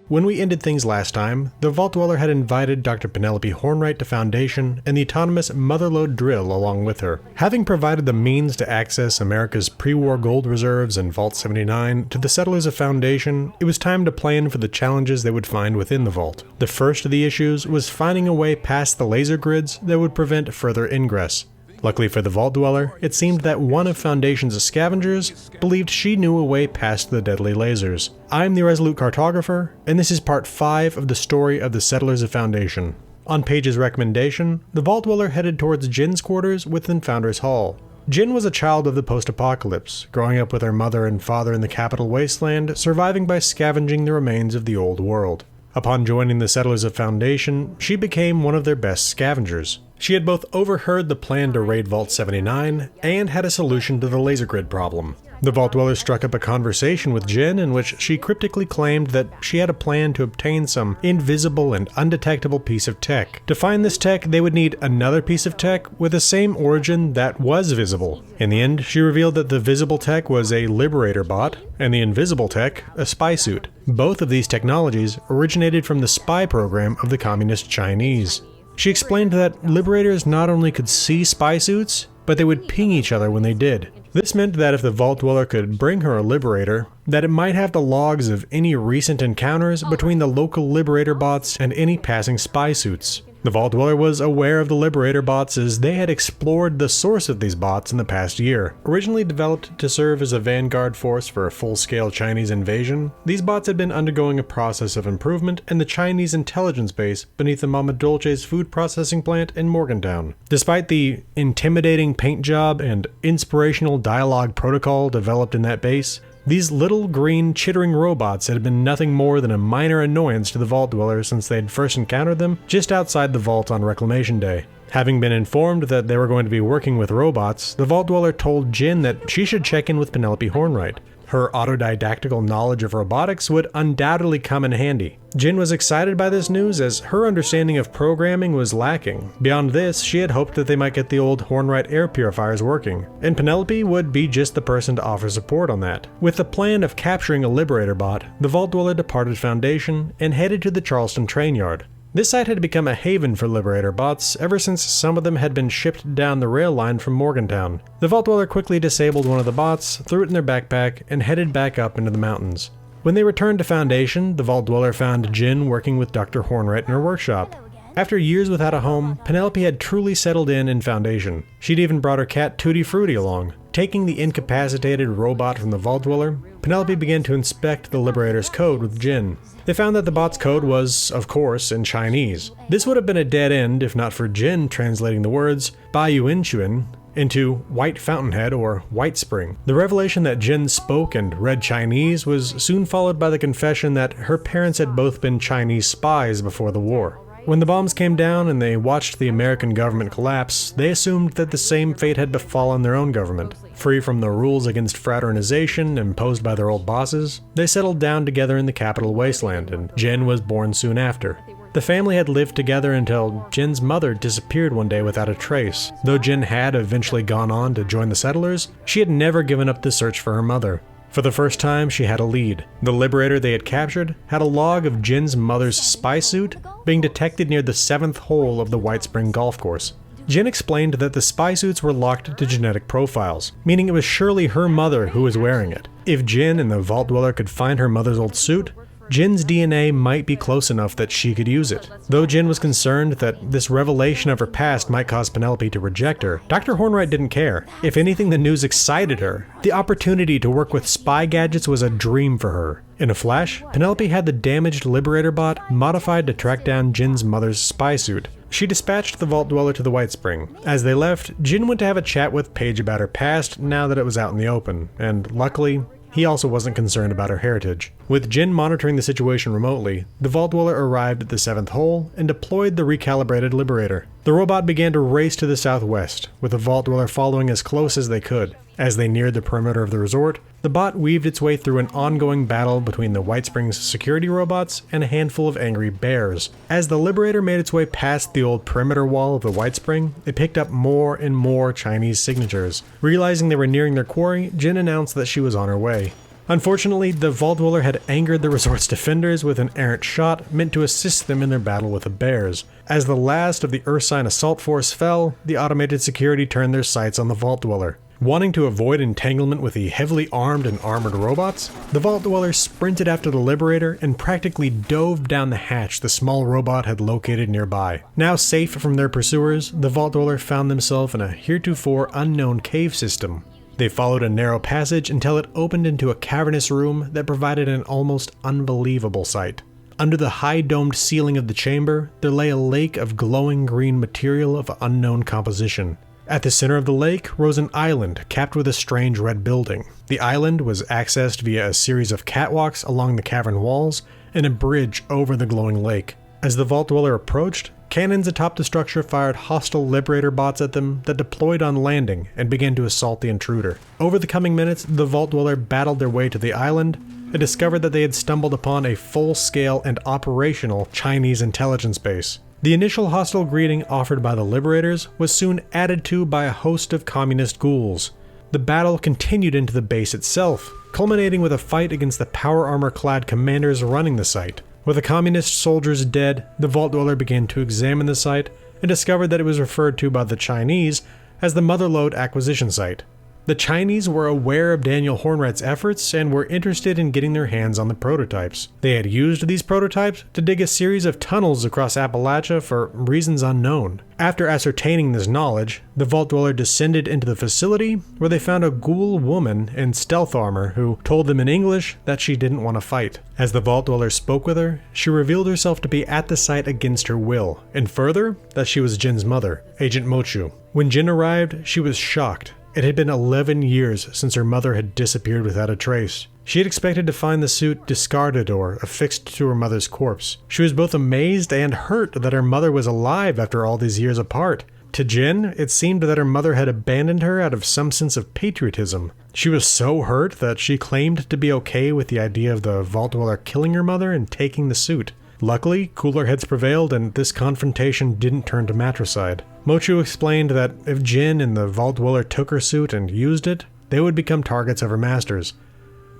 When we ended things last time, the Vault Dweller had invited Dr. Penelope Hornwright to Foundation and the autonomous Motherlode drill along with her. Having provided the means to access America's pre-war gold reserves in Vault 79 to the settlers of Foundation, it was time to plan for the challenges they would find within the vault. The first of the issues was finding a way past the laser grids that would prevent further ingress. Luckily for the Vault Dweller, it seemed that one of Foundation's scavengers believed she knew a way past the deadly lasers. I'm the Resolute Cartographer, and this is part 5 of the story of the Settlers of Foundation. On Paige's recommendation, the Vault Dweller headed towards Jin's quarters within Founders Hall. Jin was a child of the post-apocalypse, growing up with her mother and father in the capital wasteland, surviving by scavenging the remains of the old world. Upon joining the Settlers of Foundation, she became one of their best scavengers. She had both overheard the plan to raid Vault 79 and had a solution to the laser grid problem. The Vault Dweller struck up a conversation with Jin in which she cryptically claimed that she had a plan to obtain some invisible and undetectable piece of tech. To find this tech, they would need another piece of tech with the same origin that was visible. In the end, she revealed that the visible tech was a Liberator bot, and the invisible tech, a spy suit. Both of these technologies originated from the spy program of the Communist Chinese. She explained that Liberators not only could see spy suits, but they would ping each other when they did. This meant that if the Vault Dweller could bring her a Liberator, that it might have the logs of any recent encounters between the local Liberator bots and any passing spy suits. The Vault Dweller was aware of the Liberator bots as they had explored the source of these bots in the past year. Originally developed to serve as a vanguard force for a full-scale Chinese invasion, these bots had been undergoing a process of improvement in the Chinese intelligence base beneath the Mama Dolce's food processing plant in Morgantown. Despite the intimidating paint job and inspirational dialogue protocol developed in that base, these little green chittering robots had been nothing more than a minor annoyance to the Vault Dweller since they had first encountered them just outside the vault on Reclamation Day. Having been informed that they were going to be working with robots, the Vault Dweller told Jin that she should check in with Penelope Hornwright. Her autodidactical knowledge of robotics would undoubtedly come in handy. Jin was excited by this news as her understanding of programming was lacking. Beyond this, she had hoped that they might get the old Hornwright air purifiers working, and Penelope would be just the person to offer support on that. With the plan of capturing a Liberator bot, the Vault Dweller departed Foundation and headed to the Charleston train yard. This site had become a haven for Liberator bots ever since some of them had been shipped down the rail line from Morgantown. The Vault Dweller quickly disabled one of the bots, threw it in their backpack, and headed back up into the mountains. When they returned to Foundation, the Vault Dweller found Jin working with Dr. Hornwright in her workshop. After years without a home, Penelope had truly settled in Foundation. She'd even brought her cat Tutti Frutti along. Taking the incapacitated robot from the Vault Dweller, Penelope began to inspect the Liberator's code with Jin. They found that the bot's code was, of course, in Chinese. This would have been a dead end if not for Jin translating the words Baiyuinchuan into White Fountainhead or White Spring. The revelation that Jin spoke and read Chinese was soon followed by the confession that her parents had both been Chinese spies before the war. When the bombs came down and they watched the American government collapse, they assumed that the same fate had befallen their own government. Free from the rules against fraternization imposed by their old bosses, they settled down together in the capital wasteland, and Jin was born soon after. The family had lived together until Jin's mother disappeared one day without a trace. Though Jin had eventually gone on to join the settlers, she had never given up the search for her mother. For the first time, she had a lead. The Liberator they had captured had a log of Jin's mother's spy suit being detected near the 7th hole of the White Spring golf course. Jin explained that the spy suits were locked to genetic profiles, meaning it was surely her mother who was wearing it. If Jin and the Vault Dweller could find her mother's old suit, Jin's DNA might be close enough that she could use it. Though Jin was concerned that this revelation of her past might cause Penelope to reject her, Dr. Hornwright didn't care. If anything, the news excited her. The opportunity to work with spy gadgets was a dream for her. In a flash, Penelope had the damaged Liberator bot modified to track down Jin's mother's spy suit. She dispatched the Vault Dweller to the White Spring. As they left, Jin went to have a chat with Paige about her past now that it was out in the open, and luckily, he also wasn't concerned about her heritage. With Jin monitoring the situation remotely, the Vault Dweller arrived at the 7th hole and deployed the recalibrated Liberator. The robot began to race to the southwest, with the Vault Dweller following as close as they could. As they neared the perimeter of the resort, the bot weaved its way through an ongoing battle between the White Springs security robots and a handful of angry bears. As the Liberator made its way past the old perimeter wall of the White Spring, it picked up more and more Chinese signatures. Realizing they were nearing their quarry, Jin announced that she was on her way. Unfortunately, the Vault Dweller had angered the resort's defenders with an errant shot meant to assist them in their battle with the bears. As the last of the Ursine assault force fell, the automated security turned their sights on the Vault Dweller. Wanting to avoid entanglement with the heavily armed and armored robots, the Vault Dweller sprinted after the Liberator and practically dove down the hatch the small robot had located nearby. Now safe from their pursuers, the Vault Dweller found themselves in a heretofore unknown cave system. They followed a narrow passage until it opened into a cavernous room that provided an almost unbelievable sight. Under the high domed ceiling of the chamber, there lay a lake of glowing green material of unknown composition. At the center of the lake rose an island capped with a strange red building. The island was accessed via a series of catwalks along the cavern walls and a bridge over the glowing lake. As the Vault Dweller approached, cannons atop the structure fired hostile Liberator bots at them that deployed on landing and began to assault the intruder. Over the coming minutes, the Vault Dweller battled their way to the island and discovered that they had stumbled upon a full-scale and operational Chinese intelligence base. The initial hostile greeting offered by the Liberators was soon added to by a host of communist ghouls. The battle continued into the base itself, culminating with a fight against the power armor-clad commanders running the site. With the communist soldiers dead, the Vault Dweller began to examine the site and discovered that it was referred to by the Chinese as the Motherlode Acquisition Site. The Chinese were aware of Daniel Hornwright's efforts and were interested in getting their hands on the prototypes. They had used these prototypes to dig a series of tunnels across Appalachia for reasons unknown. After ascertaining this knowledge, the Vault Dweller descended into the facility where they found a ghoul woman in stealth armor who told them in English that she didn't want to fight. As the Vault Dweller spoke with her, she revealed herself to be at the site against her will, and further, that she was Jin's mother, Agent Mochu. When Jin arrived, she was shocked. It had been 11 years since her mother had disappeared without a trace. She had expected to find the suit discarded or affixed to her mother's corpse. She was both amazed and hurt that her mother was alive after all these years apart. To Jin, it seemed that her mother had abandoned her out of some sense of patriotism. She was so hurt that she claimed to be okay with the idea of the Vault Dweller killing her mother and taking the suit. Luckily, cooler heads prevailed and this confrontation didn't turn to matricide. Mochu explained that if Jin and the Vault Dweller took her suit and used it, they would become targets of her masters.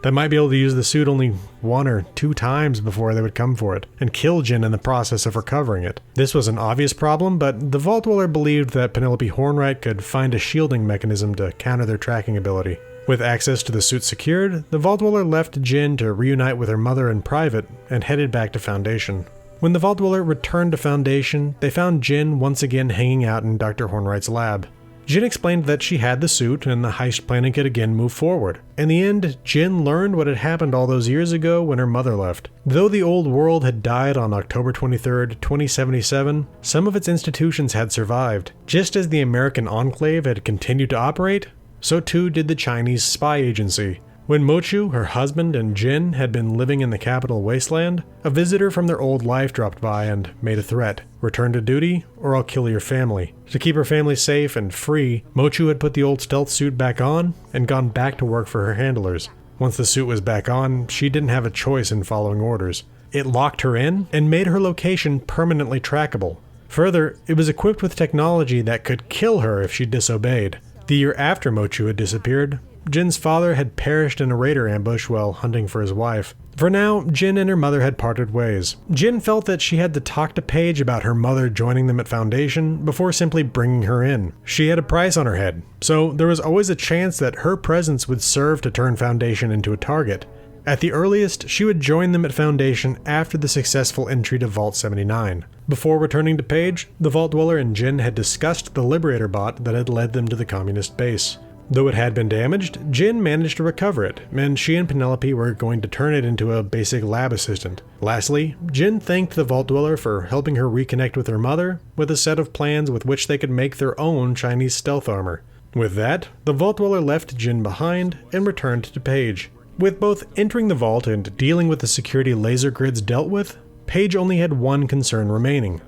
They might be able to use the suit only 1 or 2 times before they would come for it, and kill Jin in the process of recovering it. This was an obvious problem, but the Vault Dweller believed that Penelope Hornwright could find a shielding mechanism to counter their tracking ability. With access to the suit secured, the Vault Dweller left Jin to reunite with her mother in private and headed back to Foundation. When the Vault Dweller returned to Foundation, they found Jin once again hanging out in Dr. Hornwright's lab. Jin explained that she had the suit and the heist planning could again move forward. In the end, Jin learned what had happened all those years ago when her mother left. Though the old world had died on October 23, 2077, some of its institutions had survived. Just as the American Enclave had continued to operate, so too did the Chinese spy agency. When Mochu, her husband, and Jin had been living in the capital wasteland, a visitor from their old life dropped by and made a threat. Return to duty, or I'll kill your family. To keep her family safe and free, Mochu had put the old stealth suit back on and gone back to work for her handlers. Once the suit was back on, she didn't have a choice in following orders. It locked her in and made her location permanently trackable. Further, it was equipped with technology that could kill her if she disobeyed. The year after Mochu had disappeared, Jin's father had perished in a raider ambush while hunting for his wife. For now, Jin and her mother had parted ways. Jin felt that she had to talk to Paige about her mother joining them at Foundation before simply bringing her in. She had a price on her head, so there was always a chance that her presence would serve to turn Foundation into a target. At the earliest, she would join them at Foundation after the successful entry to Vault 79. Before returning to Paige, the Vault Dweller and Jin had discussed the Liberator bot that had led them to the communist base. Though it had been damaged, Jin managed to recover it, and she and Penelope were going to turn it into a basic lab assistant. Lastly, Jin thanked the Vault Dweller for helping her reconnect with her mother, with a set of plans with which they could make their own Chinese stealth armor. With that, the Vault Dweller left Jin behind and returned to Paige. With both entering the vault and dealing with the security laser grids dealt with, Paige only had one concern remaining: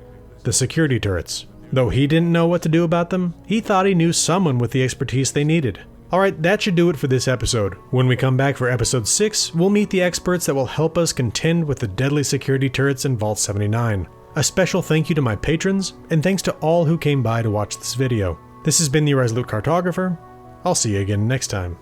the security turrets. Though he didn't know what to do about them, he thought he knew someone with the expertise they needed. Alright, that should do it for this episode. When we come back for episode 6, we'll meet the experts that will help us contend with the deadly security turrets in Vault 79. A special thank you to my patrons, and thanks to all who came by to watch this video. This has been the Irresolute Cartographer. I'll see you again next time.